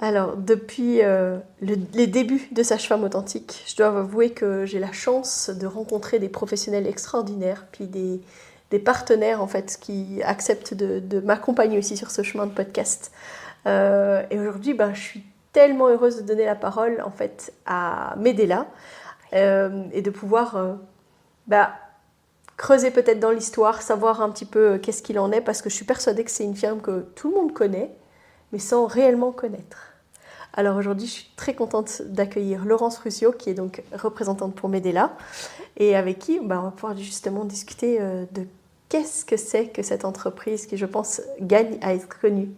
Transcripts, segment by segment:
Alors, depuis les débuts de Sage-Femme Authentique, je dois avouer que j'ai la chance de rencontrer des professionnels extraordinaires, puis des partenaires en fait qui acceptent de m'accompagner aussi sur ce chemin de podcast. Et aujourd'hui, je suis tellement heureuse de donner la parole en fait à Medela et de pouvoir creuser peut-être dans l'histoire, savoir un petit peu qu'est-ce qu'il en est, parce que je suis persuadée que c'est une firme que tout le monde connaît, mais sans réellement connaître. Alors aujourd'hui, je suis très contente d'accueillir Laurence Ruscio, qui est donc représentante pour Medela, et avec qui on va pouvoir justement discuter de qu'est-ce que c'est que cette entreprise qui, je pense, gagne à être connue.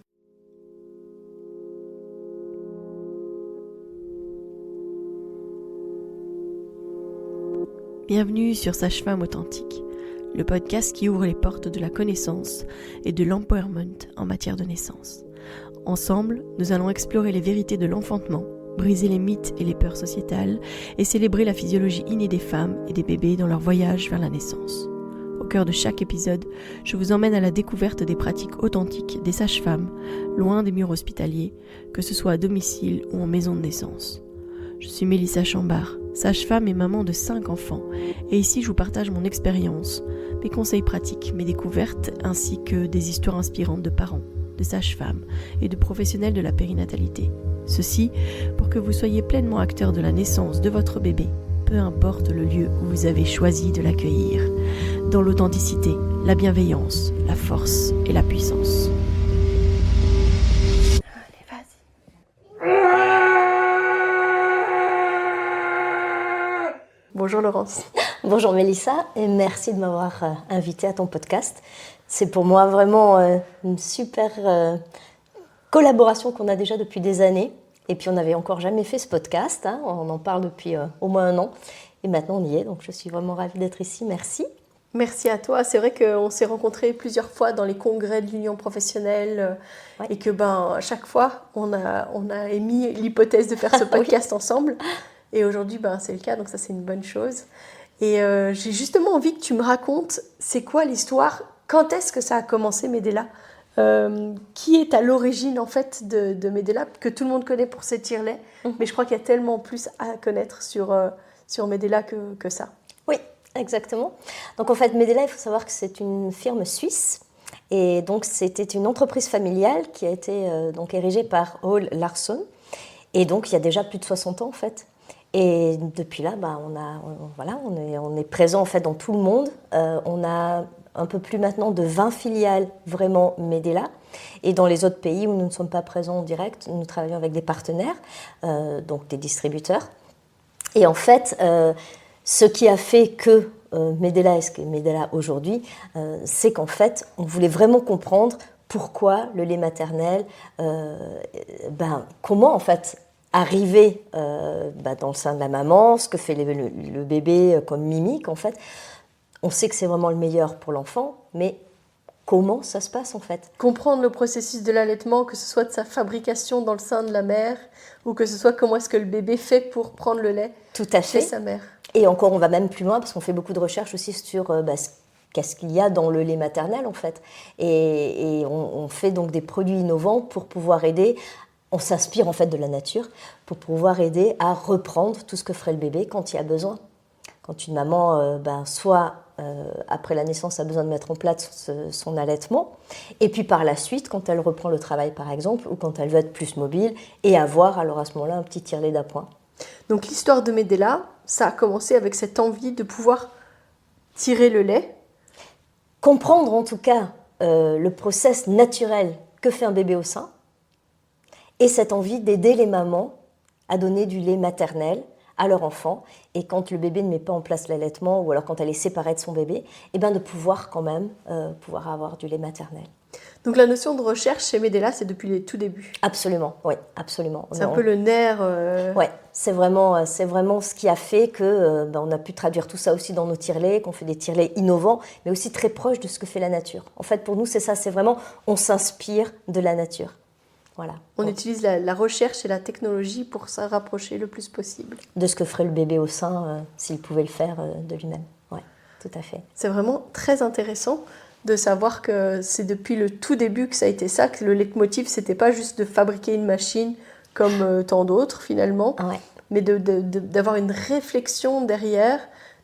Bienvenue sur Sage-Femme Authentique, le podcast qui ouvre les portes de la connaissance et de l'empowerment en matière de naissance. Ensemble, nous allons explorer les vérités de l'enfantement, briser les mythes et les peurs sociétales et célébrer la physiologie innée des femmes et des bébés dans leur voyage vers la naissance. Au cœur de chaque épisode, je vous emmène à la découverte des pratiques authentiques des sages-femmes, loin des murs hospitaliers, que ce soit à domicile ou en maison de naissance. Je suis Mélissa Chambard, sage-femme et maman de 5 enfants, et ici je vous partage mon expérience, mes conseils pratiques, mes découvertes, ainsi que des histoires inspirantes de parents, de sages-femmes et de professionnels de la périnatalité. Ceci pour que vous soyez pleinement acteur de la naissance de votre bébé, peu importe le lieu où vous avez choisi de l'accueillir, dans l'authenticité, la bienveillance, la force et la puissance. Allez, vas-y. Bonjour Laurence. Bonjour Mélissa et merci de m'avoir invitée à ton podcast. C'est pour moi vraiment une super collaboration qu'on a déjà depuis des années. Et puis on n'avait encore jamais fait ce podcast, hein. On en parle depuis au moins 1 an. Et maintenant on y est, donc je suis vraiment ravie d'être ici. Merci. Merci à toi. C'est vrai qu'on s'est rencontrés plusieurs fois dans les congrès de l'Union professionnelle et que à chaque fois on a émis l'hypothèse de faire ce podcast ensemble. Et aujourd'hui c'est le cas, donc ça c'est une bonne chose. Et j'ai justement envie que tu me racontes, c'est quoi l'histoire? Quand est-ce que ça a commencé Medela? Qui est à l'origine en fait de Medela, que tout le monde connaît pour ses tire-laits, mais je crois qu'il y a tellement plus à connaître sur Medela que ça. Oui, exactement. Donc en fait Medela, il faut savoir que c'est une firme suisse. Et donc c'était une entreprise familiale qui a été donc érigée par Ole Larsson. Et donc il y a déjà plus de 60 ans en fait. Et depuis là, on est présent en fait dans tout le monde. On a un peu plus maintenant de 20 filiales vraiment Medela. Et dans les autres pays où nous ne sommes pas présents en direct, nous travaillons avec des partenaires, donc des distributeurs. Et en fait, ce qui a fait que Medela est ce qu'est Medela aujourd'hui, c'est qu'en fait, on voulait vraiment comprendre pourquoi le lait maternel, comment en fait arriver dans le sein de la maman, ce que fait le bébé comme mimique en fait. On sait que c'est vraiment le meilleur pour l'enfant, mais comment ça se passe en fait? Comprendre le processus de l'allaitement, que ce soit de sa fabrication dans le sein de la mère, ou que ce soit comment est-ce que le bébé fait pour prendre le lait chez sa mère. Et encore, on va même plus loin, parce qu'on fait beaucoup de recherches aussi sur qu'est-ce qu'il y a dans le lait maternel en fait. Et on fait donc des produits innovants pour pouvoir aider. On s'inspire en fait de la nature pour pouvoir aider à reprendre tout ce que ferait le bébé quand il y a besoin. Quand une maman, après la naissance, a besoin de mettre en place son allaitement, et puis par la suite, quand elle reprend le travail par exemple, ou quand elle veut être plus mobile, et avoir alors à ce moment-là un petit tire-lait d'appoint. Donc l'histoire de Medela, ça a commencé avec cette envie de pouvoir tirer le lait. Comprendre en tout cas le process naturel que fait un bébé au sein, et cette envie d'aider les mamans à donner du lait maternel à leur enfant, et quand le bébé ne met pas en place l'allaitement, ou alors quand elle est séparée de son bébé, de pouvoir quand même pouvoir avoir du lait maternel. Donc la notion de recherche chez Medela, c'est depuis les tout débuts. Absolument, oui, absolument. C'est un peu le nerf. Oui, c'est vraiment ce qui a fait que on a pu traduire tout ça aussi dans nos tire-laits, qu'on fait des tire-laits innovants, mais aussi très proches de ce que fait la nature. En fait, pour nous, c'est ça, c'est vraiment, on s'inspire de la nature. Voilà. On utilise la recherche et la technologie pour s'en rapprocher le plus possible. De ce que ferait le bébé au sein s'il pouvait le faire de lui-même. Oui, tout à fait. C'est vraiment très intéressant de savoir que c'est depuis le tout début que ça a été ça, que le leitmotiv, c'était pas juste de fabriquer une machine, comme tant d'autres finalement, Ouais. mais d'avoir une réflexion derrière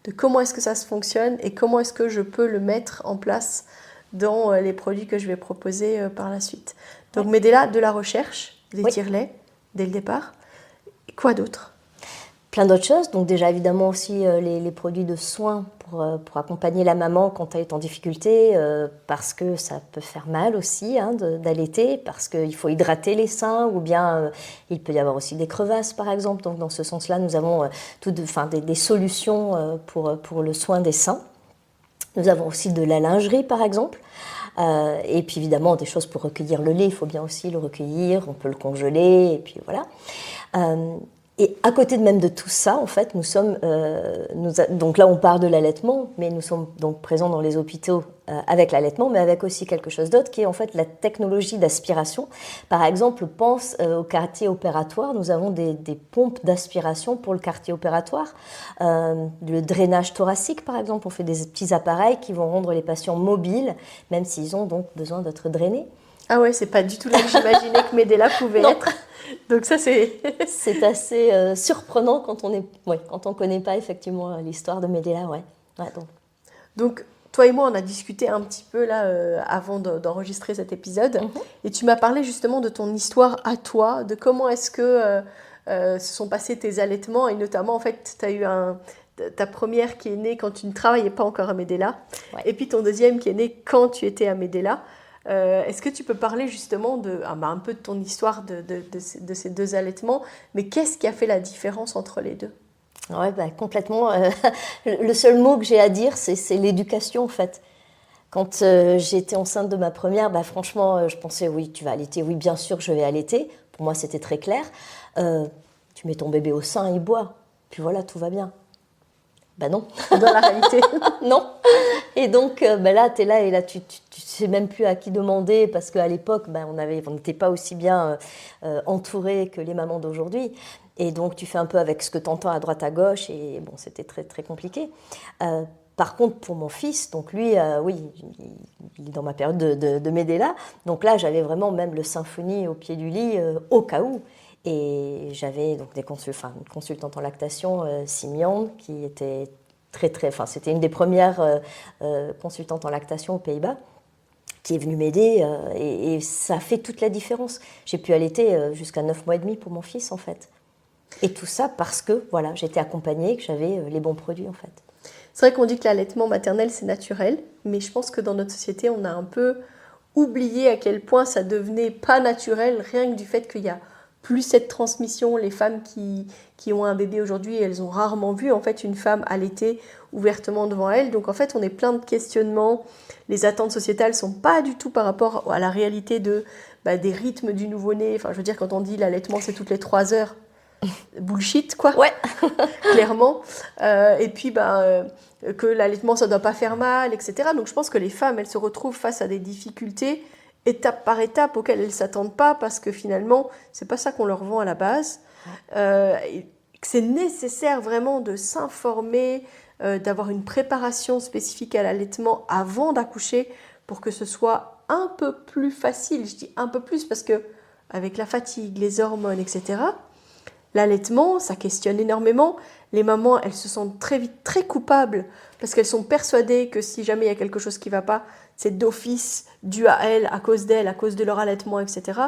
de comment est-ce que ça se fonctionne et comment est-ce que je peux le mettre en place dans les produits que je vais proposer par la suite. Donc Medela, de la recherche, des tire-laits dès le départ. Et quoi d'autre? Plein d'autres choses. Donc déjà, évidemment, aussi les produits de soins pour accompagner la maman quand elle est en difficulté, parce que ça peut faire mal aussi d'allaiter, parce qu'il faut hydrater les seins, ou bien il peut y avoir aussi des crevasses, par exemple. Donc dans ce sens-là, nous avons des solutions pour le soin des seins. Nous avons aussi de la lingerie, par exemple. Et puis évidemment, des choses pour recueillir le lait. Il faut bien aussi le recueillir, on peut le congeler, et puis voilà. Et à côté même de tout ça, en fait, nous sommes, donc là on parle de l'allaitement, mais nous sommes donc présents dans les hôpitaux avec l'allaitement, mais avec aussi quelque chose d'autre qui est en fait la technologie d'aspiration. Par exemple, pense au quartier opératoire, nous avons des pompes d'aspiration pour le quartier opératoire, le drainage thoracique par exemple, on fait des petits appareils qui vont rendre les patients mobiles, même s'ils ont donc besoin d'être drainés. Ah ouais, c'est pas du tout là que j'imaginais que Medela pouvait être. Donc ça, c'est... c'est assez surprenant quand on connaît pas effectivement l'histoire de Medela, Donc, toi et moi, on a discuté un petit peu là avant d'enregistrer cet épisode, et tu m'as parlé justement de ton histoire à toi, de comment est-ce que se sont passés tes allaitements, et notamment, en fait, tu as eu ta première qui est née quand tu ne travaillais pas encore à Medela, et puis ton deuxième qui est née quand tu étais à Medela. Est-ce que tu peux parler justement un peu de ton histoire de ces deux allaitements, mais qu'est-ce qui a fait la différence entre les deux? Oui, complètement. Le seul mot que j'ai à dire, c'est l'éducation en fait. Quand j'étais enceinte de ma première, franchement, je pensais oui, tu vas allaiter, oui, bien sûr que je vais allaiter. Pour moi, c'était très clair. Tu mets ton bébé au sein, il boit, puis voilà, tout va bien. Non. Dans la réalité. Non. Et donc là, tu es là et là, tu sais même plus à qui demander parce qu'à l'époque, on n'était pas aussi bien entourés que les mamans d'aujourd'hui. Et donc, tu fais un peu avec ce que tu entends à droite, à gauche. Et bon, c'était très, très compliqué. Par contre, pour mon fils, donc lui, il est dans ma période de Medela. Donc là, j'avais vraiment même le Symphony au pied du lit au cas où. Et j'avais donc une consultante en lactation, Simian, qui était c'était une des premières consultantes en lactation aux Pays-Bas, qui est venue m'aider et ça a fait toute la différence. J'ai pu allaiter jusqu'à 9 mois et demi pour mon fils en fait. Et tout ça parce que voilà, j'étais accompagnée, que j'avais les bons produits en fait. C'est vrai qu'on dit que l'allaitement maternel c'est naturel, mais je pense que dans notre société on a un peu oublié à quel point ça devenait pas naturel, rien que du fait qu'il y a plus cette transmission. Les femmes qui ont un bébé aujourd'hui, elles ont rarement vu en fait une femme allaiter ouvertement devant elles. Donc en fait, on est plein de questionnements. Les attentes sociétales sont pas du tout par rapport à la réalité des rythmes du nouveau-né. Enfin, je veux dire, quand on dit l'allaitement, c'est toutes les 3 heures. Bullshit, quoi. Ouais. Clairement. Et puis, que l'allaitement, ça doit pas faire mal, etc. Donc je pense que les femmes, elles se retrouvent face à des difficultés étape par étape auxquelles elles ne s'attendent pas parce que finalement, c'est pas ça qu'on leur vend à la base. C'est nécessaire vraiment de s'informer, d'avoir une préparation spécifique à l'allaitement avant d'accoucher pour que ce soit un peu plus facile. Je dis un peu plus parce que avec la fatigue, les hormones, etc., l'allaitement, ça questionne énormément. Les mamans, elles se sentent très vite très coupables parce qu'elles sont persuadées que si jamais il y a quelque chose qui ne va pas, c'est d'office dû à elles, à cause de leur allaitement, etc.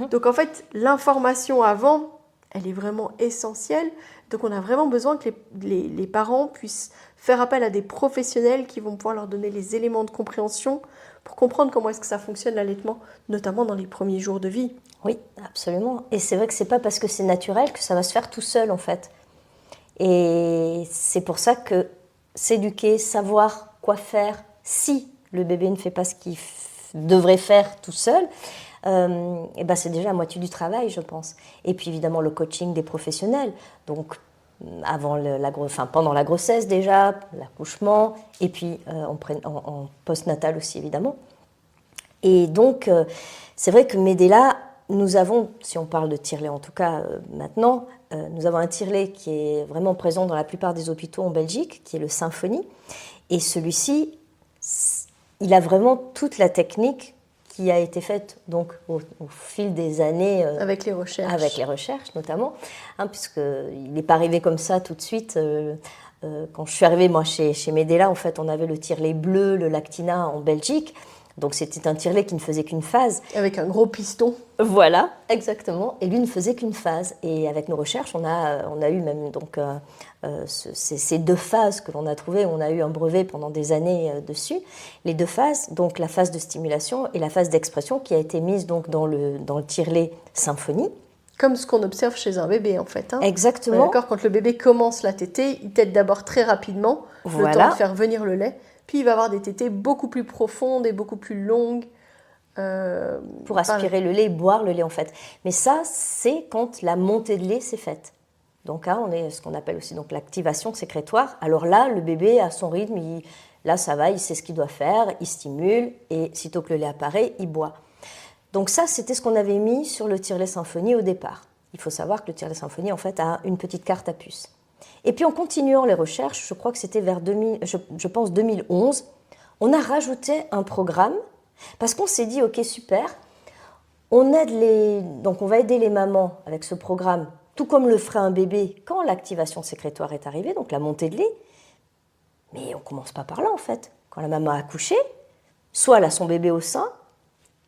Donc en fait, l'information avant, elle est vraiment essentielle. Donc on a vraiment besoin que les parents puissent faire appel à des professionnels qui vont pouvoir leur donner les éléments de compréhension pour comprendre comment est-ce que ça fonctionne l'allaitement, notamment dans les premiers jours de vie. Oui, absolument. Et c'est vrai que c'est pas parce que c'est naturel que ça va se faire tout seul en fait. Et c'est pour ça que s'éduquer, savoir quoi faire si le bébé ne fait pas ce qu'il devrait faire tout seul, c'est déjà la moitié du travail, je pense. Et puis évidemment le coaching des professionnels. Donc pendant la grossesse déjà, l'accouchement, et puis en post-natal aussi évidemment. Et donc c'est vrai que Medela, nous avons, si on parle de tire-lait en tout cas maintenant, nous avons un tire-lait qui est vraiment présent dans la plupart des hôpitaux en Belgique, qui est le Symphony. Et celui-ci, il a vraiment toute la technique qui a été faite donc au fil des années. Avec les recherches. Avec les recherches notamment, puisqu'il n'est pas arrivé comme ça tout de suite. Quand je suis arrivée moi chez Medela, en fait, on avait le tire-lait bleu, le Lactina en Belgique. Donc c'était un tire-lait qui ne faisait qu'une phase. Avec un gros piston. Voilà, exactement. Et lui ne faisait qu'une phase. Et avec nos recherches, on a eu même donc, ces 2 phases que l'on a trouvées. On a eu un brevet pendant des années dessus. Les 2 phases, donc la phase de stimulation et la phase d'expression qui a été mise donc, dans le tire-lait Symphonie. Comme ce qu'on observe chez un bébé, en fait. Exactement. D'accord, quand le bébé commence la tétée, il tète d'abord très rapidement, le temps de faire venir le lait. Puis il va avoir des tétées beaucoup plus profondes et beaucoup plus longues. Pour aspirer le lait et boire le lait, en fait. Mais ça, c'est quand la montée de lait s'est faite. Donc là, on est ce qu'on appelle aussi donc, l'activation sécrétoire. Alors là, le bébé, à son rythme, là, ça va, il sait ce qu'il doit faire, il stimule, et sitôt que le lait apparaît, il boit. Donc ça, c'était ce qu'on avait mis sur le tire-lait Symphonie au départ. Il faut savoir que le tire-lait Symphonie, en fait, a une petite carte à puce. Et puis en continuant les recherches, je crois que c'était vers 2011, on a rajouté un programme parce qu'on s'est dit, ok, super, donc on va aider les mamans avec ce programme, tout comme le ferait un bébé quand l'activation sécrétoire est arrivée, donc la montée de lait. Mais on ne commence pas par là en fait. Quand la maman a accouché, soit elle a son bébé au sein,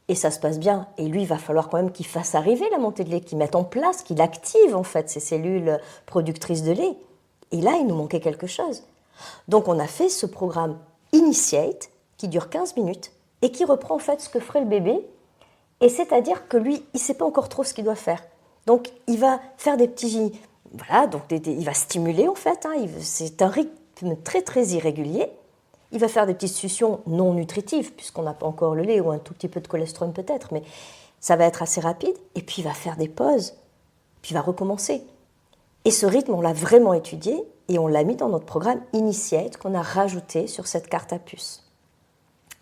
et ça se passe bien, et lui, il va falloir quand même qu'il fasse arriver la montée de lait, qu'il mette en place, qu'il active en fait ces cellules productrices de lait. Et là, il nous manquait quelque chose. Donc, on a fait ce programme Initiate, qui dure 15 minutes, et qui reprend en fait ce que ferait le bébé. Et c'est-à-dire que lui, il ne sait pas encore trop ce qu'il doit faire. Donc, il va faire des petits... Voilà, donc il va stimuler en fait. C'est un rythme très, très irrégulier. Il va faire des petites suctions non nutritives, puisqu'on n'a pas encore le lait, ou un tout petit peu de cholestérol peut-être, mais ça va être assez rapide. Et puis, il va faire des pauses, puis il va recommencer. Et ce rythme, on l'a vraiment étudié et on l'a mis dans notre programme Initiate qu'on a rajouté sur cette carte à puce.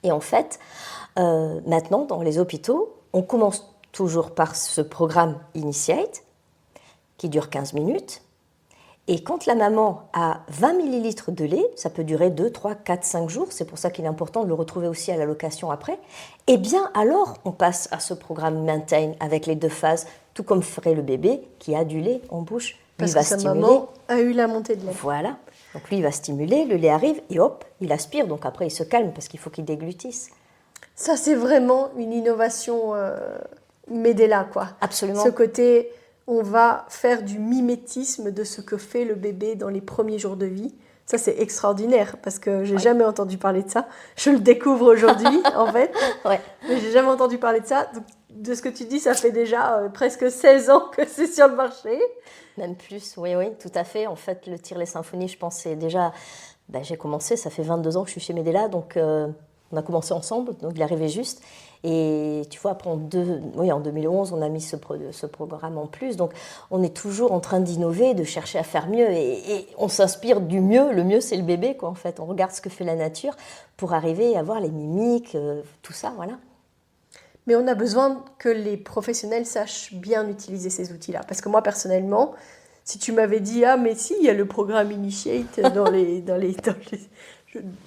Et en fait, maintenant, dans les hôpitaux, on commence toujours par ce programme Initiate qui dure 15 minutes. Et quand la maman a 20 ml de lait, ça peut durer 2, 3, 4, 5 jours, c'est pour ça qu'il est important de le retrouver aussi à l'allocation après, eh bien alors on passe à ce programme Maintain avec les 2 phases, tout comme ferait le bébé qui a du lait en bouche. Parce que sa maman a eu la montée de lait. Voilà. Donc lui, il va stimuler, le lait arrive et hop, il aspire. Donc après, il se calme parce qu'il faut qu'il déglutisse. Ça, c'est vraiment une innovation Medela, quoi. Absolument. Ce côté, on va faire du mimétisme de ce que fait le bébé dans les premiers jours de vie. Ça, c'est extraordinaire parce que j'ai jamais entendu parler de ça. Je le découvre aujourd'hui, en fait. Ouais. Mais j'ai jamais entendu parler de ça. Donc, de ce que tu dis, ça fait déjà presque 16 ans que c'est sur le marché. Même plus, oui, tout à fait. En fait, le tire-lait Symphonie, je pense, c'est déjà... j'ai commencé, ça fait 22 ans que je suis chez Medela, donc on a commencé ensemble, donc il arrivait juste. Et tu vois, après, en 2011, on a mis ce programme en plus. Donc, on est toujours en train d'innover, de chercher à faire mieux. Et on s'inspire du mieux. Le mieux, c'est le bébé, quoi, en fait. On regarde ce que fait la nature pour arriver à voir les mimiques, tout ça, voilà. Mais on a besoin que les professionnels sachent bien utiliser ces outils-là. Parce que moi, personnellement, si tu m'avais dit « Ah, mais si, il y a le programme Initiate dans les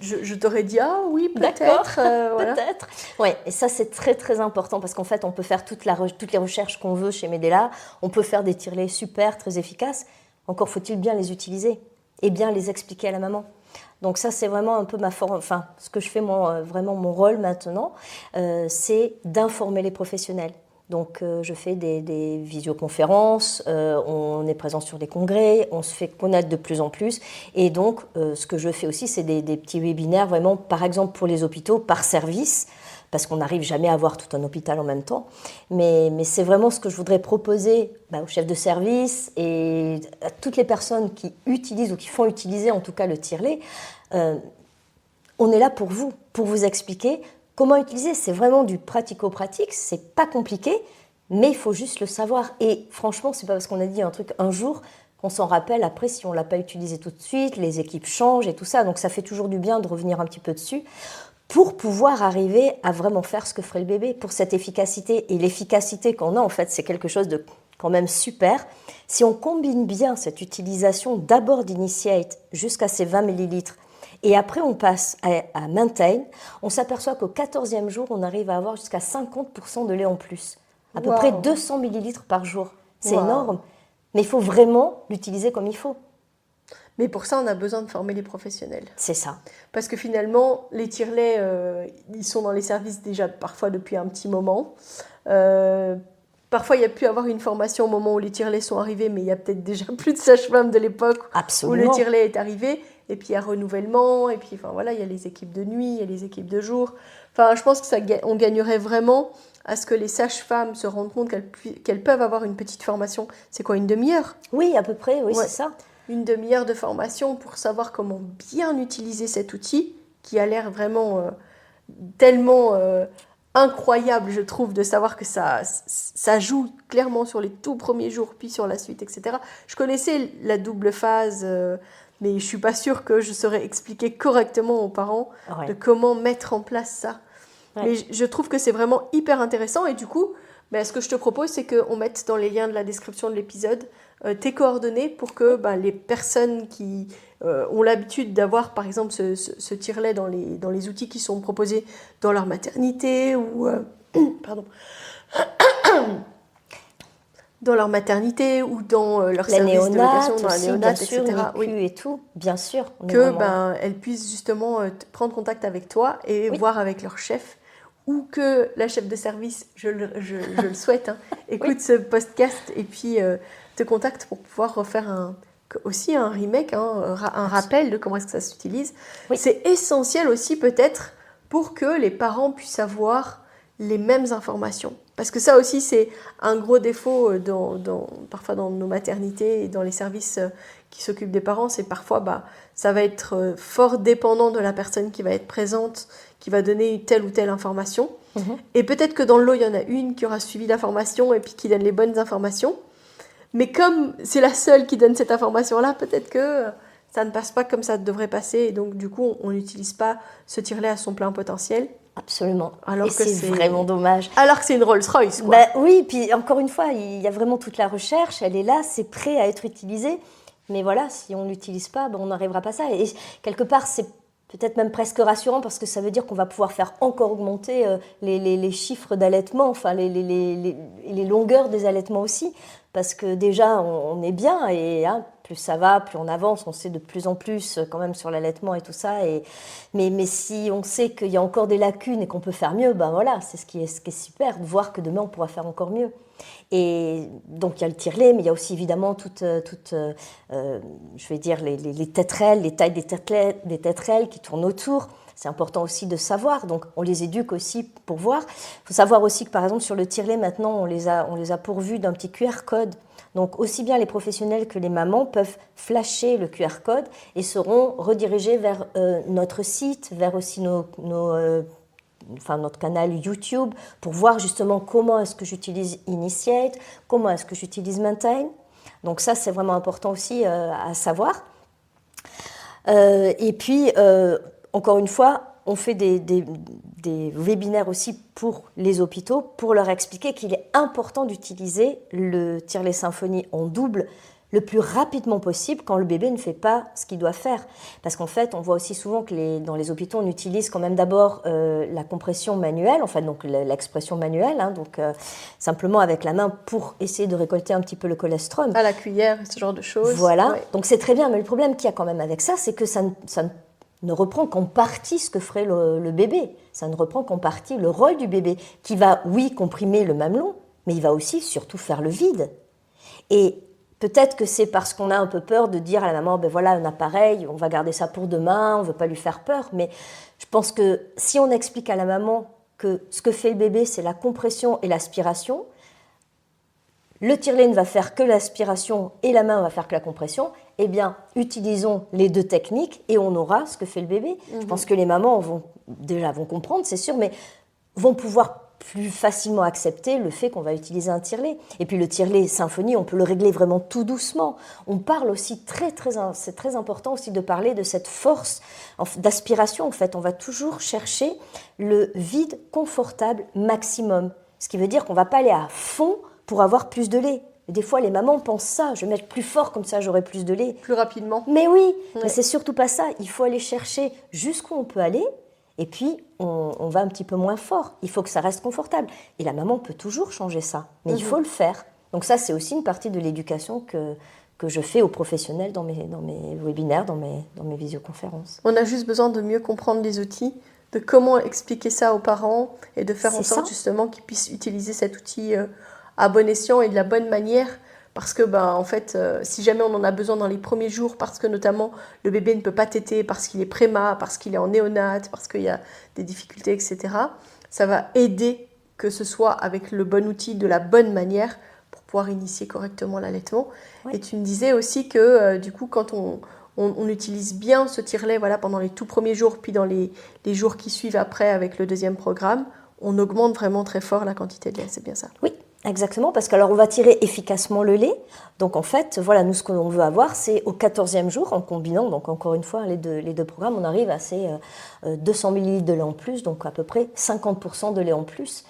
je t'aurais dit « Ah oui, peut-être. » Voilà. Peut-être. Oui, et ça, c'est très, très important parce qu'en fait, on peut faire toutes les recherches qu'on veut chez Medela. On peut faire des tire-laits super, très efficaces. Encore faut-il bien les utiliser et bien les expliquer à la maman. Donc ça, c'est vraiment un peu ce que je fais, vraiment mon rôle maintenant, c'est d'informer les professionnels. Donc je fais des visioconférences, on est présent sur des congrès, on se fait connaître de plus en plus. Et donc ce que je fais aussi, c'est des petits webinaires, vraiment par exemple pour les hôpitaux, par service, parce qu'on n'arrive jamais à avoir tout un hôpital en même temps. Mais c'est vraiment ce que je voudrais proposer aux chefs de service et à toutes les personnes qui utilisent ou qui font utiliser en tout cas le tire-lait. On est là pour vous expliquer comment utiliser. C'est vraiment du pratico-pratique, c'est pas compliqué, mais il faut juste le savoir. Et franchement, c'est pas parce qu'on a dit un truc un jour qu'on s'en rappelle après si on l'a pas utilisé tout de suite, les équipes changent et tout ça. Donc ça fait toujours du bien de revenir un petit peu dessus pour pouvoir arriver à vraiment faire ce que ferait le bébé, pour cette efficacité. Et l'efficacité qu'on a, en fait, c'est quelque chose de quand même super. Si on combine bien cette utilisation d'abord d'Initiate jusqu'à ces 20 ml Et après, on passe à Maintain. On s'aperçoit qu'au 14e jour, on arrive à avoir jusqu'à 50% de lait en plus. À peu près 200 millilitres par jour. C'est énorme. Mais il faut vraiment l'utiliser comme il faut. Mais pour ça, on a besoin de former les professionnels. C'est ça. Parce que finalement, les tire-laits, ils sont dans les services déjà parfois depuis un petit moment. Parfois, il y a pu avoir une formation au moment où les tire-laits sont arrivés, mais il y a peut-être déjà plus de sage-femme de l'époque où le tire-lait est arrivé. Et puis, il y a renouvellement. Et puis, enfin, voilà, il y a les équipes de nuit, il y a les équipes de jour. Enfin, je pense qu'on gagnerait vraiment à ce que les sages-femmes se rendent compte qu'elles peuvent avoir une petite formation. C'est quoi, une demi-heure ? Oui, à peu près, oui, c'est ça. Une demi-heure de formation pour savoir comment bien utiliser cet outil qui a l'air vraiment tellement incroyable, je trouve, de savoir que ça joue clairement sur les tout premiers jours, puis sur la suite, etc. Je connaissais la double phase, mais je ne suis pas sûre que je saurais expliquer correctement aux parents de comment mettre en place ça. Ouais. Mais je trouve que c'est vraiment hyper intéressant et du coup, ce que je te propose, c'est qu'on mette dans les liens de la description de l'épisode tes coordonnées pour que les personnes qui ont l'habitude d'avoir par exemple ce tire-lait dans les outils qui sont proposés dans leur maternité ou dans leur maternité ou dans leur service de location, dans la néonate, etc. Oui. Et tout, bien sûr. Elles puissent justement prendre contact avec toi et voir avec leur chef ou que la chef de service, je le souhaite, écoute ce podcast et puis te contacte pour pouvoir refaire aussi un remake, un rappel de comment est-ce que ça s'utilise. Oui. C'est essentiel aussi peut-être pour que les parents puissent avoir les mêmes informations. Parce que ça aussi, c'est un gros défaut parfois dans nos maternités et dans les services qui s'occupent des parents. C'est parfois, ça va être fort dépendant de la personne qui va être présente, qui va donner telle ou telle information. Mmh. Et peut-être que dans le lot, il y en a une qui aura suivi la formation et puis qui donne les bonnes informations. Mais comme c'est la seule qui donne cette information-là, peut-être que ça ne passe pas comme ça devrait passer. Et donc, du coup, on n'utilise pas ce tire-lait à son plein potentiel. Absolument. Alors que c'est vraiment dommage. Alors que c'est une Rolls-Royce, quoi. Oui, puis encore une fois, il y a vraiment toute la recherche, elle est là, c'est prêt à être utilisé. Mais voilà, si on ne l'utilise pas, on n'arrivera pas à ça. Et quelque part, c'est peut-être même presque rassurant parce que ça veut dire qu'on va pouvoir faire encore augmenter les chiffres d'allaitement, enfin les longueurs des allaitements aussi. Parce que déjà, on est bien et plus ça va, plus on avance, on sait de plus en plus quand même sur l'allaitement et tout ça. Mais si on sait qu'il y a encore des lacunes et qu'on peut faire mieux, voilà, c'est ce qui est super, de voir que demain on pourra faire encore mieux. Et donc il y a le tire-lait, mais il y a aussi évidemment je vais dire les tétrelles, les tailles des tétrelles qui tournent autour. C'est important aussi de savoir, donc on les éduque aussi pour voir. Il faut savoir aussi que par exemple sur le tire-lait maintenant, on les a pourvus d'un petit QR code. Donc aussi bien les professionnels que les mamans peuvent flasher le QR code et seront redirigés vers notre site, vers aussi notre canal YouTube pour voir justement comment est-ce que j'utilise Initiate, comment est-ce que j'utilise Maintain. Donc ça, c'est vraiment important aussi à savoir. Et puis, encore une fois, on fait des webinaires aussi pour les hôpitaux pour leur expliquer qu'il est important d'utiliser le tire-lait Symphonie en double le plus rapidement possible quand le bébé ne fait pas ce qu'il doit faire. Parce qu'en fait, on voit aussi souvent que dans les hôpitaux, on utilise quand même d'abord la compression manuelle, donc l'expression manuelle, simplement avec la main pour essayer de récolter un petit peu le colostrum. À la cuillère, ce genre de choses. Voilà, ouais. Donc c'est très bien, mais le problème qu'il y a quand même avec ça, c'est que ça ne reprend qu'en partie ce que ferait le bébé. Ça ne reprend qu'en partie le rôle du bébé, qui va, oui, comprimer le mamelon, mais il va aussi surtout faire le vide. Et peut-être que c'est parce qu'on a un peu peur de dire à la maman, voilà un appareil, on va garder ça pour demain, on ne veut pas lui faire peur. Mais je pense que si on explique à la maman que ce que fait le bébé, c'est la compression et l'aspiration, le tire-lait ne va faire que l'aspiration et la main va faire que la compression, eh bien, utilisons les deux techniques et on aura ce que fait le bébé. Mmh. Je pense que les mamans vont comprendre, c'est sûr, mais vont pouvoir plus facilement accepter le fait qu'on va utiliser un tire-lait. Et puis le tire-lait Symphonie, on peut le régler vraiment tout doucement. On parle aussi c'est très important aussi de parler de cette force d'aspiration. En fait, on va toujours chercher le vide confortable maximum. Ce qui veut dire qu'on ne va pas aller à fond pour avoir plus de lait. Et des fois, les mamans pensent ça, je vais mettre plus fort, comme ça j'aurai plus de lait. Plus rapidement. Mais oui, Ouais. mais c'est surtout pas ça. Il faut aller chercher jusqu'où on peut aller, et puis on va un petit peu moins fort. Il faut que ça reste confortable. Et la maman peut toujours changer ça, mais il faut le faire. Donc ça, c'est aussi une partie de l'éducation que je fais aux professionnels dans mes webinaires, dans mes visioconférences. On a juste besoin de mieux comprendre les outils, de comment expliquer ça aux parents et de faire en C'est sorte ça. justement qu'ils puissent utiliser cet outil à bon escient et de la bonne manière. Parce que, en fait, si jamais on en a besoin dans les premiers jours, parce que notamment le bébé ne peut pas téter, parce qu'il est préma, parce qu'il est en néonate, parce qu'il y a des difficultés, etc., ça va aider que ce soit avec le bon outil, de la bonne manière, pour pouvoir initier correctement l'allaitement. Ouais. Et tu me disais aussi que, du coup, quand on utilise bien ce tire-lait pendant les tout premiers jours, puis dans les jours qui suivent après avec le deuxième programme, on augmente vraiment très fort la quantité de lait, c'est bien ça? Oui, exactement, parce qu'alors on va tirer efficacement le lait. Donc en fait, voilà, nous ce que l'on veut avoir, c'est au 14e jour, en combinant, donc encore une fois, les deux programmes, on arrive à ces 200 ml de lait en plus, donc à peu près 50% de lait en plus.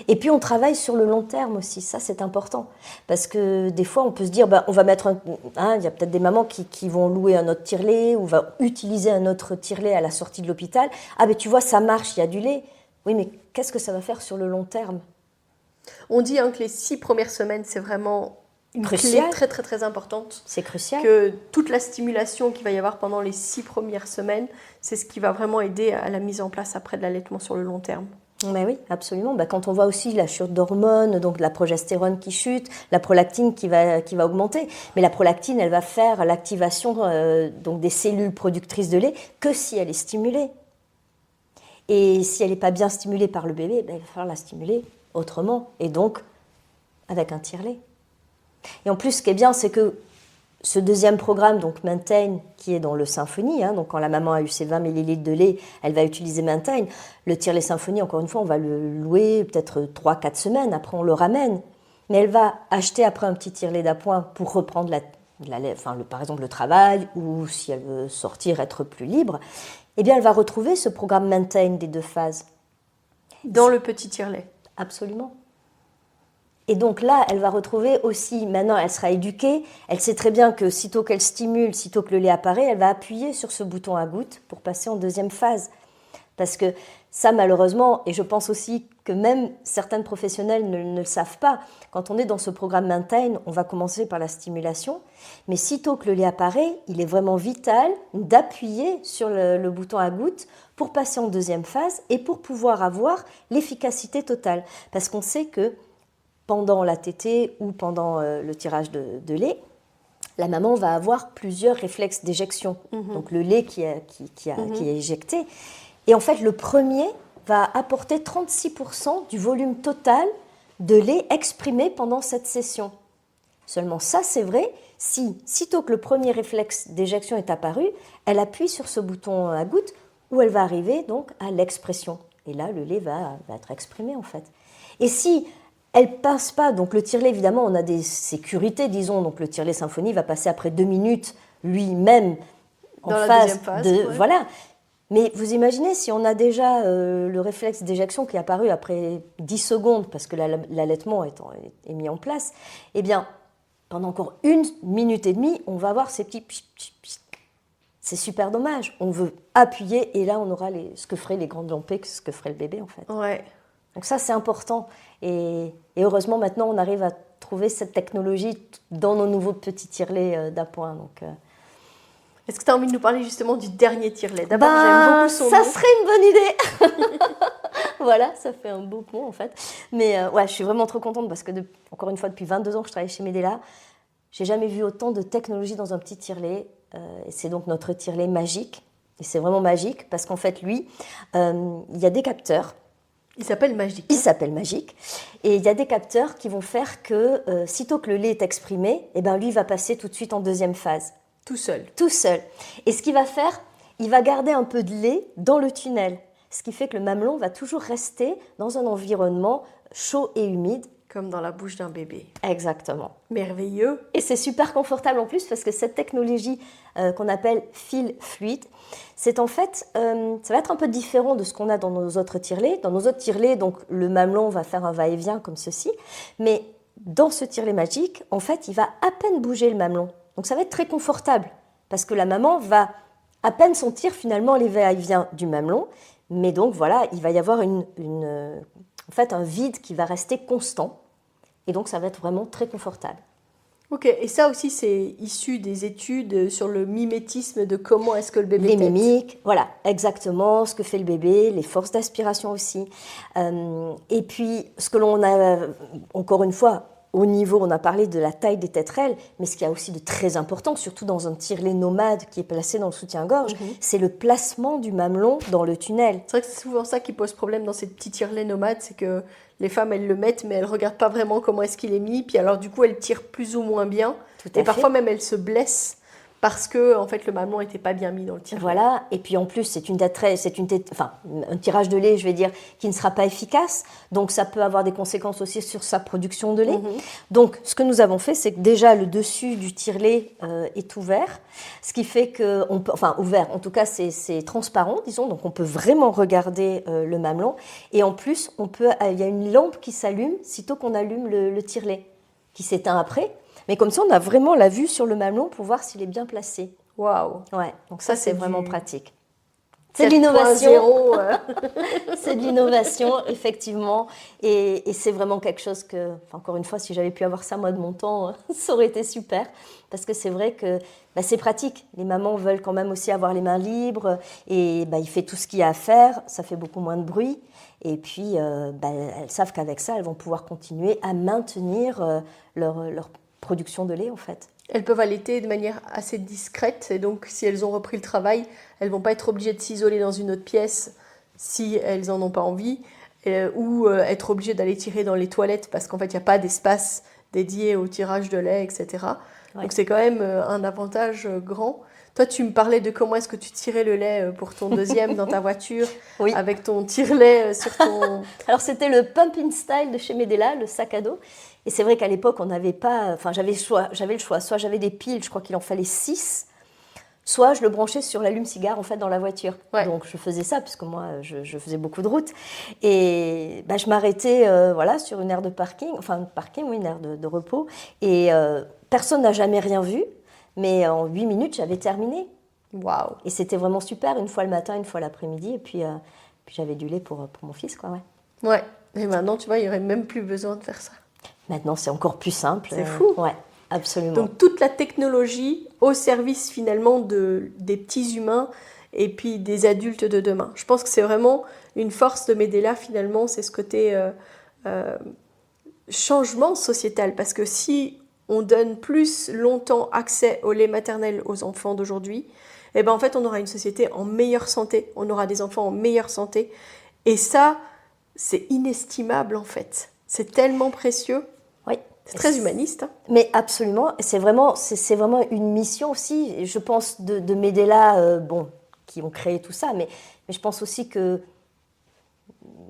Et puis on travaille sur le long terme aussi, ça c'est important. Parce que des fois on peut se dire, on va mettre il y a peut-être des mamans qui vont louer un autre tire-lait ou va utiliser un autre tire-lait à la sortie de l'hôpital. Ah ben tu vois, ça marche, il y a du lait. Oui, mais qu'est-ce que ça va faire sur le long terme? On dit que les 6 premières semaines, c'est vraiment une Crucial. clé très très très importante. C'est crucial. Que toute la stimulation qu'il va y avoir pendant les 6 premières semaines, c'est ce qui va vraiment aider à la mise en place après de l'allaitement sur le long terme. Mais oui, absolument. Quand on voit aussi la chute d'hormones, donc de la progestérone qui chute, la prolactine qui va augmenter. Mais la prolactine, elle va faire l'activation donc des cellules productrices de lait que si elle est stimulée. Et si elle n'est pas bien stimulée par le bébé, il va falloir la stimuler autrement, et donc avec un tire-lait. Et en plus, ce qui est bien, c'est que ce deuxième programme, donc Maintain, qui est dans le Symphony, donc quand la maman a eu ses 20 ml de lait, elle va utiliser Maintain. Le tire-lait Symphony, encore une fois, on va le louer peut-être 3-4 semaines, après on le ramène. Mais elle va acheter après un petit tire-lait d'appoint pour reprendre par exemple le travail, ou si elle veut sortir, être plus libre. Eh bien, elle va retrouver ce programme Maintain des 2 phases. Dans le petit tire-lait. Absolument. Et donc là, elle va retrouver aussi, maintenant elle sera éduquée, elle sait très bien que sitôt qu'elle stimule, sitôt que le lait apparaît, elle va appuyer sur ce bouton à gouttes pour passer en deuxième phase. Parce que ça, malheureusement, et je pense aussi que même certaines professionnelles ne le savent pas, quand on est dans ce programme Maintain, on va commencer par la stimulation, mais sitôt que le lait apparaît, il est vraiment vital d'appuyer sur le bouton à gouttes pour passer en deuxième phase et pour pouvoir avoir l'efficacité totale. Parce qu'on sait que pendant la tétée ou pendant le tirage de lait, la maman va avoir plusieurs réflexes d'éjection. Donc le lait qui est éjecté. Et en fait, le premier va apporter 36% du volume total de lait exprimé pendant cette session. Seulement ça, c'est vrai, sitôt que le premier réflexe d'éjection est apparu, elle appuie sur ce bouton à gouttes où elle va arriver donc à l'expression. Et là, le lait va être exprimé en fait. Et si elle passe pas, donc le tire-lait, évidemment, on a des sécurités, disons, donc le tire-lait Symphony va passer après 2 minutes lui-même en phase de... Ouais. Voilà. Mais vous imaginez, si on a déjà le réflexe d'éjection qui est apparu après 10 secondes, parce que l'allaitement est mis en place, eh bien, pendant encore 1 minute et demie, on va avoir ces petits... C'est super dommage. On veut appuyer, et là, on aura ce que feraient les grandes lampées, ce que ferait le bébé, en fait. Ouais. Donc ça, c'est important. Et heureusement, maintenant, on arrive à trouver cette technologie dans nos nouveaux petits tire-laits d'appoint. Donc... Est-ce que tu as envie de nous parler justement du dernier tire-lait? D'abord, j'aime beaucoup son ça nom. serait une bonne idée. Voilà, ça fait un beau mot en fait. Mais je suis vraiment trop contente parce que, encore une fois, depuis 22 ans que je travaille chez Medela, j'ai jamais vu autant de technologie dans un petit tire-lait. Et c'est donc notre tire-lait magique. Et c'est vraiment magique parce qu'en fait, lui, il y a des capteurs. Il s'appelle Magique. Il s'appelle Magique. Et il y a des capteurs qui vont faire que, sitôt que le lait est exprimé, lui va passer tout de suite en deuxième phase. Tout seul. Tout seul. Et ce qu'il va faire, il va garder un peu de lait dans le tunnel. Ce qui fait que le mamelon va toujours rester dans un environnement chaud et humide. Comme dans la bouche d'un bébé. Exactement. Merveilleux. Et c'est super confortable en plus parce que cette technologie qu'on appelle fil fluide, c'est en fait, ça va être un peu différent de ce qu'on a dans nos autres tire-laits. Dans nos autres tire-laits, donc le mamelon va faire un va-et-vient comme ceci, mais dans ce tire-lait magique, en fait, il va à peine bouger le mamelon. Donc ça va être très confortable parce que la maman va à peine sentir finalement les va-et-vient du mamelon. Mais donc voilà, il va y avoir en fait, un vide qui va rester constant. Et donc ça va être vraiment très confortable. Ok, et ça aussi, c'est issu des études sur le mimétisme de comment est-ce que le bébé Les tète. mimiques, voilà, exactement ce que fait le bébé, les forces d'aspiration aussi. Et puis, ce que l'on a, encore une fois, au niveau, on a parlé de la taille des tétrelles, mais ce qu'il y a aussi de très important, surtout dans un tire-lait nomade qui est placé dans le soutien-gorge, c'est le placement du mamelon dans le tunnel. C'est vrai que c'est souvent ça qui pose problème dans ces petits tire-laits nomades, c'est que les femmes, elles le mettent, mais elles ne regardent pas vraiment comment est-ce qu'il est mis. Puis alors, du coup, elles tirent plus ou moins bien. Tout à Et parfois, fait. même, elles se blessent parce que, en fait, le mamelon n'était pas bien mis dans le tire-lait. Voilà, et puis en plus, c'est un tirage de lait, je vais dire, qui ne sera pas efficace. Donc, ça peut avoir des conséquences aussi sur sa production de lait. Donc, ce que nous avons fait, c'est que déjà, le dessus du tire-lait est ouvert. Ce qui fait qu'on peut, enfin, ouvert, en tout cas, c'est transparent, disons. Donc, on peut vraiment regarder le mamelon. Et en plus, il y a une lampe qui s'allume sitôt qu'on allume le tire-lait, qui s'éteint après. Mais comme ça, on a vraiment la vue sur le mamelon pour voir s'il est bien placé. Waouh. Ouais, donc ça, c'est vraiment pratique. C'est de l'innovation. 4.0, C'est de l'innovation, effectivement. Et c'est vraiment quelque chose que, enfin, encore une fois, si j'avais pu avoir ça, moi, de mon temps, ça aurait été super. Parce que c'est vrai que c'est pratique. Les mamans veulent quand même aussi avoir les mains libres. Et il fait tout ce qu'il y a à faire. Ça fait beaucoup moins de bruit. Et puis, elles savent qu'avec ça, elles vont pouvoir continuer à maintenir leur production de lait, en fait. Elles peuvent allaiter de manière assez discrète. Et donc, si elles ont repris le travail, elles ne vont pas être obligées de s'isoler dans une autre pièce si elles n'en ont pas envie. Ou être obligées d'aller tirer dans les toilettes parce qu'en fait, il n'y a pas d'espace dédié au tirage de lait, etc. Ouais. Donc, c'est quand même un avantage grand. Toi, tu me parlais de comment est-ce que tu tirais le lait pour ton deuxième dans ta voiture, oui. Avec ton tire-lait sur ton... Alors, c'était le Pump-In Style de chez Medela, le sac à dos. Et c'est vrai qu'à l'époque, on n'avait pas... Enfin, j'avais le choix. Soit j'avais des piles, je crois qu'il en fallait 6, soit je le branchais sur l'allume-cigare, en fait, dans la voiture. Ouais. Donc, je faisais ça, puisque moi, je faisais beaucoup de route. Et je m'arrêtais sur une aire de parking, une aire de repos. Et personne n'a jamais rien vu. Mais en 8 minutes, j'avais terminé. Waouh. Et c'était vraiment super, une fois le matin, une fois l'après-midi. Et puis j'avais du lait pour mon fils, quoi, ouais. Ouais. Et maintenant, tu vois, il n'y aurait même plus besoin de faire ça. Maintenant, c'est encore plus simple. C'est fou. Ouais, absolument. Donc, toute la technologie au service, finalement, des petits humains et puis des adultes de demain. Je pense que c'est vraiment une force de Medela, finalement, c'est ce côté changement sociétal. Parce que si on donne plus longtemps accès au lait maternel aux enfants d'aujourd'hui, et en fait, on aura une société en meilleure santé. On aura des enfants en meilleure santé. Et ça, c'est inestimable, en fait. C'est tellement précieux. Oui. C'est très humaniste. Hein. Mais absolument. C'est vraiment une mission aussi, je pense, de Medela, qui ont créé tout ça. Mais je pense aussi que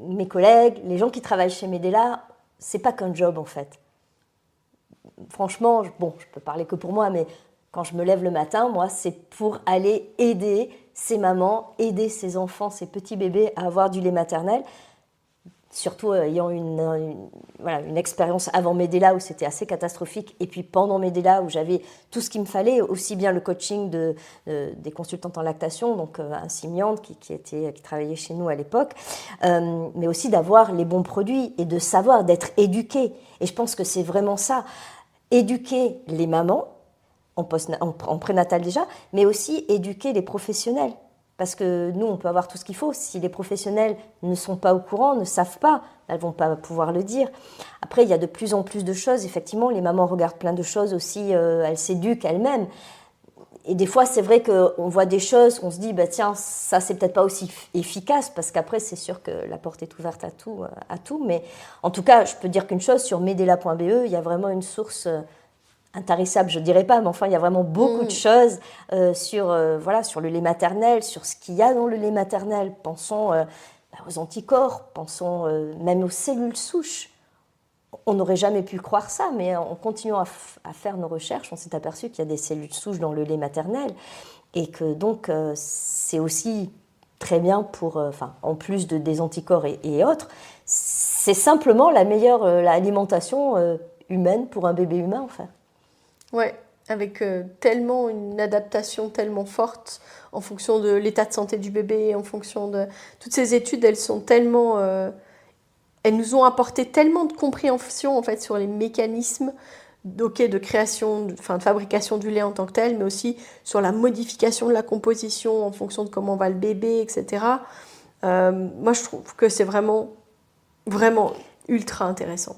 mes collègues, les gens qui travaillent chez Medela, c'est pas qu'un job, en fait. Franchement, je peux parler que pour moi, mais quand je me lève le matin, moi, c'est pour aller aider ces mamans, aider ces enfants, ces petits bébés à avoir du lait maternel. Surtout ayant une expérience avant Medela où c'était assez catastrophique, et puis pendant Medela où j'avais tout ce qu'il me fallait, aussi bien le coaching des consultantes en lactation, donc Simiante qui travaillait chez nous à l'époque, mais aussi d'avoir les bons produits et de savoir, d'être éduqué. Et je pense que c'est vraiment ça, éduquer les mamans, en prénatal déjà, mais aussi éduquer les professionnels. Parce que nous, on peut avoir tout ce qu'il faut. Si les professionnels ne sont pas au courant, ne savent pas, elles ne vont pas pouvoir le dire. Après, il y a de plus en plus de choses. Effectivement, les mamans regardent plein de choses aussi. Elles s'éduquent elles-mêmes. Et des fois, c'est vrai qu'on voit des choses, on se dit, tiens, ça, c'est peut-être pas aussi efficace, parce qu'après, c'est sûr que la porte est ouverte à tout. Mais en tout cas, je peux dire qu'une chose, sur medela.be, il y a vraiment une source... intarissable, je ne dirais pas, mais enfin, il y a vraiment beaucoup de choses sur le lait maternel, sur ce qu'il y a dans le lait maternel. Pensons aux anticorps, pensons même aux cellules souches. On n'aurait jamais pu croire ça, mais en continuant à faire nos recherches, on s'est aperçu qu'il y a des cellules souches dans le lait maternel et que donc c'est aussi très bien pour, en plus des anticorps et autres, c'est simplement la meilleure alimentation humaine pour un bébé humain en fait. Ouais, avec tellement une adaptation tellement forte en fonction de l'état de santé du bébé, en fonction de... Toutes ces études, elles sont tellement... elles nous ont apporté tellement de compréhension en fait sur les mécanismes de création, de fabrication du lait en tant que tel, mais aussi sur la modification de la composition en fonction de comment va le bébé, etc. Moi, je trouve que c'est vraiment, vraiment ultra intéressant.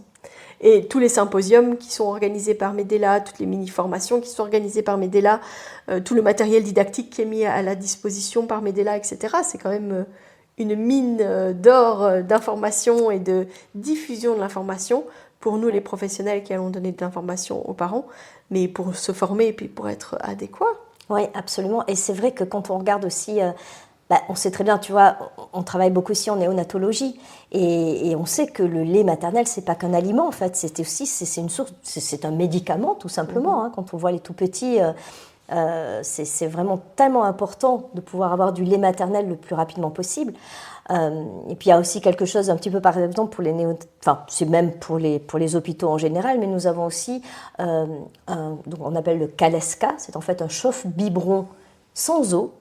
Et tous les symposiums qui sont organisés par Medela, toutes les mini-formations qui sont organisées par Medela, tout le matériel didactique qui est mis à la disposition par Medela, etc. C'est quand même une mine d'or d'information et de diffusion de l'information pour nous, les professionnels qui allons donner de l'information aux parents, mais pour se former et puis pour être adéquat. Oui, absolument. Et c'est vrai que quand on regarde aussi... on sait très bien, tu vois, on travaille beaucoup aussi en néonatologie et on sait que le lait maternel, c'est pas qu'un aliment en fait, c'est une source, c'est un médicament tout simplement. Hein, quand on voit les tout petits, c'est vraiment tellement important de pouvoir avoir du lait maternel le plus rapidement possible. Et puis il y a aussi quelque chose un petit peu par exemple pour les c'est même pour les hôpitaux en général, mais nous avons aussi donc on appelle le Caleska, c'est en fait un chauffe-biberon sans eau,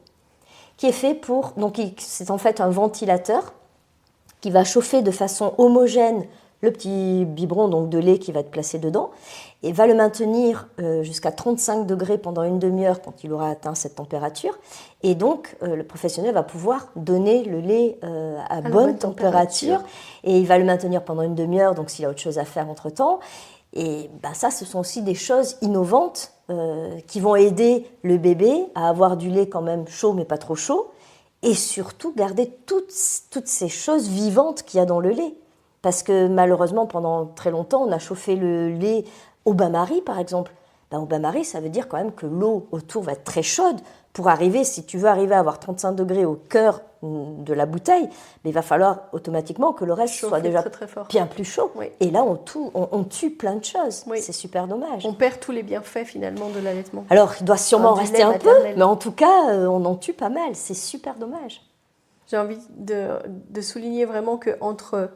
qui est fait pour, donc c'est en fait un ventilateur qui va chauffer de façon homogène le petit biberon donc de lait qui va être placé dedans et va le maintenir jusqu'à 35 degrés pendant une demi-heure quand il aura atteint cette température. Et donc le professionnel va pouvoir donner le lait à bonne température et il va le maintenir pendant une demi-heure, donc s'il a autre chose à faire entre-temps. Et ça, ce sont aussi des choses innovantes qui vont aider le bébé à avoir du lait quand même chaud, mais pas trop chaud, et surtout garder toutes ces choses vivantes qu'il y a dans le lait. Parce que malheureusement, pendant très longtemps, on a chauffé le lait au bain-marie, par exemple. Au bain-marie, ça veut dire quand même que l'eau autour va être très chaude. Pour arriver, si tu veux arriver à avoir 35 degrés au cœur de la bouteille, mais il va falloir automatiquement que le reste soit déjà très fort. Bien plus chaud. Oui. Et là, on tue plein de choses. Oui. C'est super dommage. On perd tous les bienfaits finalement de l'allaitement. Alors, il doit sûrement rester un peu, mais en tout cas, on en tue pas mal. C'est super dommage. J'ai envie de souligner vraiment qu'entre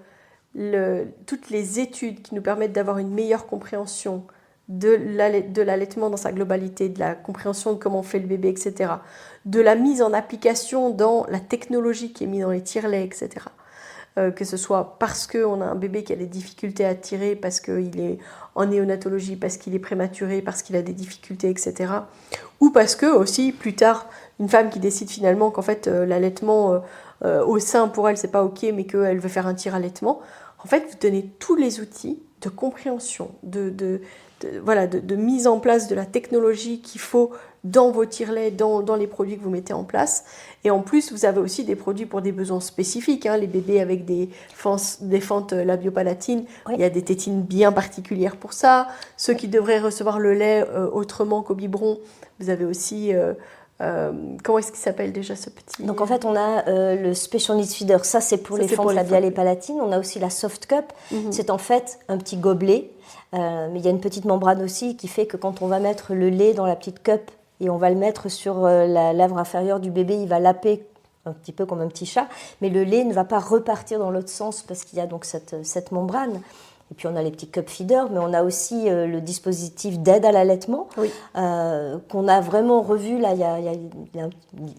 toutes les études qui nous permettent d'avoir une meilleure compréhension de l'allaitement dans sa globalité, de la compréhension de comment on fait le bébé, etc., de la mise en application dans la technologie qui est mise dans les tire-laits, etc., que ce soit parce qu'on a un bébé qui a des difficultés à tirer, parce qu'il est en néonatologie, parce qu'il est prématuré, parce qu'il a des difficultés, etc., ou parce que aussi, plus tard, une femme qui décide finalement qu'en fait l'allaitement au sein pour elle c'est pas ok, mais qu'elle veut faire un tire-allaitement. En fait, vous donnez tous les outils de compréhension, de mise en place de la technologie qu'il faut dans vos tire-laits, dans les produits que vous mettez en place. Et en plus, vous avez aussi des produits pour des besoins spécifiques. Hein, les bébés avec des fentes labiopalatines, oui. Il y a des tétines bien particulières pour ça. Ceux qui devraient recevoir le lait autrement qu'au biberon, vous avez aussi... comment est-ce qu'il s'appelle déjà ce petit... Donc en fait on a le Special Needs Feeder, ça c'est pour les fentes labiales et palatines. On a aussi la Soft Cup, c'est en fait un petit gobelet, mais il y a une petite membrane aussi qui fait que quand on va mettre le lait dans la petite cup et on va le mettre sur la lèvre inférieure du bébé, il va laper un petit peu comme un petit chat, mais le lait ne va pas repartir dans l'autre sens parce qu'il y a donc cette membrane. Et puis on a les petits cup feeders, mais on a aussi le dispositif d'aide à l'allaitement, oui. Qu'on a vraiment revu. Là,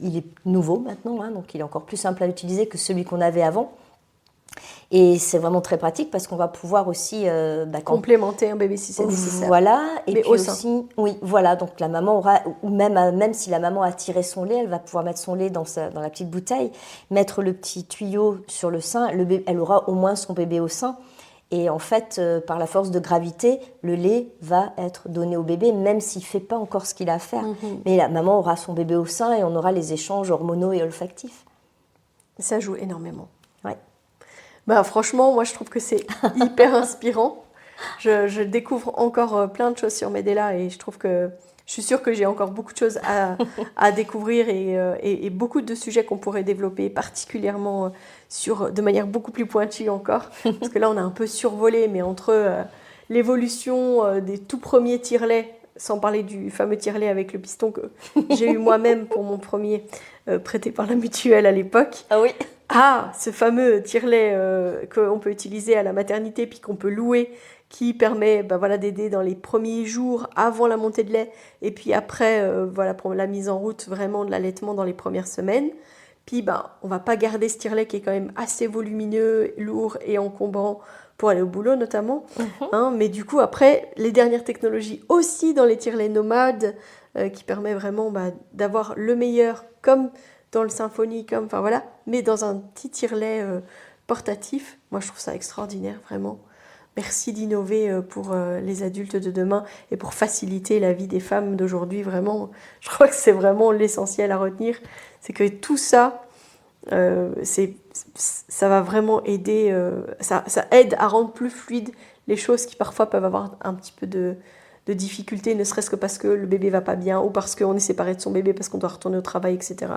il est nouveau maintenant, hein, donc il est encore plus simple à utiliser que celui qu'on avait avant. Et c'est vraiment très pratique parce qu'on va pouvoir aussi complémenter un bébé si c'est nécessaire. Voilà, et mais puis aussi, oui, voilà. Donc la maman aura, ou même si la maman a tiré son lait, elle va pouvoir mettre son lait dans la petite bouteille, mettre le petit tuyau sur le sein. Elle aura au moins son bébé au sein. Et en fait, par la force de gravité, le lait va être donné au bébé, même s'il ne fait pas encore ce qu'il a à faire. Mais la maman aura son bébé au sein et on aura les échanges hormonaux et olfactifs. Ça joue énormément. Ouais. Franchement, moi, je trouve que c'est hyper inspirant. Je découvre encore plein de choses sur Medela et je suis sûre que j'ai encore beaucoup de choses à découvrir et beaucoup de sujets qu'on pourrait développer, particulièrement de manière beaucoup plus pointue encore. Parce que là, on a un peu survolé, mais entre l'évolution des tout premiers tire-laits, sans parler du fameux tire-lait avec le piston que j'ai eu moi-même pour mon premier, prêté par la mutuelle à l'époque. Ah oui. ce fameux tire-lait qu'on peut utiliser à la maternité puis qu'on peut louer, qui permet d'aider dans les premiers jours avant la montée de lait et puis après pour la mise en route vraiment de l'allaitement dans les premières semaines. Puis on va pas garder ce tire-lait qui est quand même assez volumineux, lourd et encombrant pour aller au boulot notamment. Mais du coup après les dernières technologies aussi dans les tire-laits nomades qui permet vraiment d'avoir le meilleur comme dans le Symphony, mais dans un petit tire-lait portatif. Moi, je trouve ça extraordinaire, vraiment. Merci d'innover pour les adultes de demain et pour faciliter la vie des femmes d'aujourd'hui. Vraiment, je crois que c'est vraiment l'essentiel à retenir. C'est que tout ça, ça va vraiment aider, ça aide à rendre plus fluide les choses qui parfois peuvent avoir un petit peu de difficultés, ne serait-ce que parce que le bébé va pas bien ou parce qu'on est séparé de son bébé, parce qu'on doit retourner au travail, etc.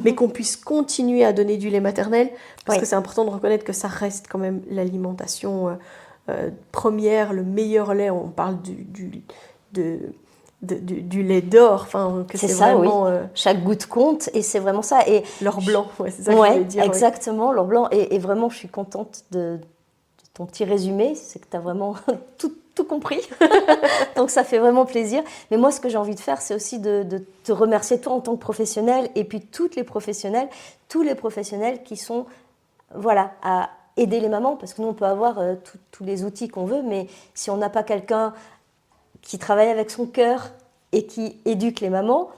Mais qu'on puisse continuer à donner du lait maternel, parce que c'est important de reconnaître que ça reste quand même l'alimentation première, le meilleur lait. On parle du lait d'or, que c'est ça, vraiment... Oui. Chaque goutte compte, et c'est vraiment ça. Et l'or blanc, c'est ça que je voulais dire. Exactement, l'or blanc. Et vraiment, je suis contente de ton petit résumé, c'est que tu as vraiment tout compris. Donc ça fait vraiment plaisir. Mais moi, ce que j'ai envie de faire, c'est aussi de te remercier toi en tant que professionnelle, et puis tous les professionnels qui sont à aider les mamans, parce que nous, on peut avoir tous les outils qu'on veut, mais si on n'a pas quelqu'un qui travaille avec son cœur et qui éduque les mamans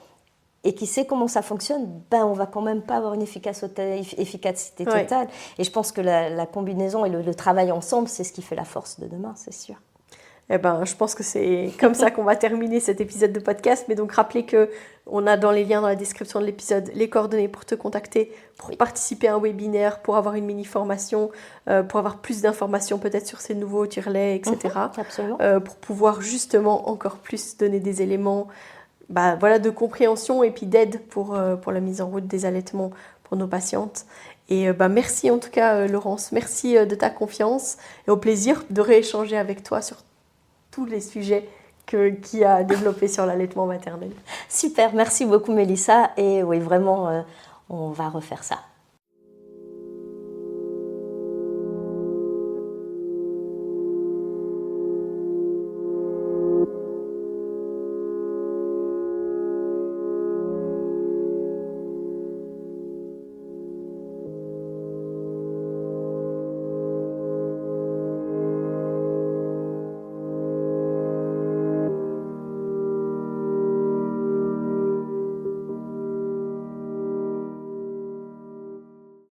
et qui sait comment ça fonctionne, on va quand même pas avoir une efficacité totale. Et je pense que la combinaison et le travail ensemble, c'est ce qui fait la force de demain, c'est sûr. Je pense que c'est comme ça qu'on va terminer cet épisode de podcast. Mais donc, rappelez qu'on a dans les liens dans la description de l'épisode les coordonnées pour te contacter, pour participer à un webinaire, pour avoir une mini-formation, pour avoir plus d'informations peut-être sur ces nouveaux tire-laits, etc. Absolument. Pour pouvoir justement encore plus donner des éléments de compréhension et puis d'aide pour la mise en route des allaitements pour nos patientes. Et merci en tout cas Laurence, merci de ta confiance et au plaisir de rééchanger avec toi sur tous les sujets qui a développé sur l'allaitement maternel. Super, merci beaucoup Mélissa, et oui vraiment on va refaire ça.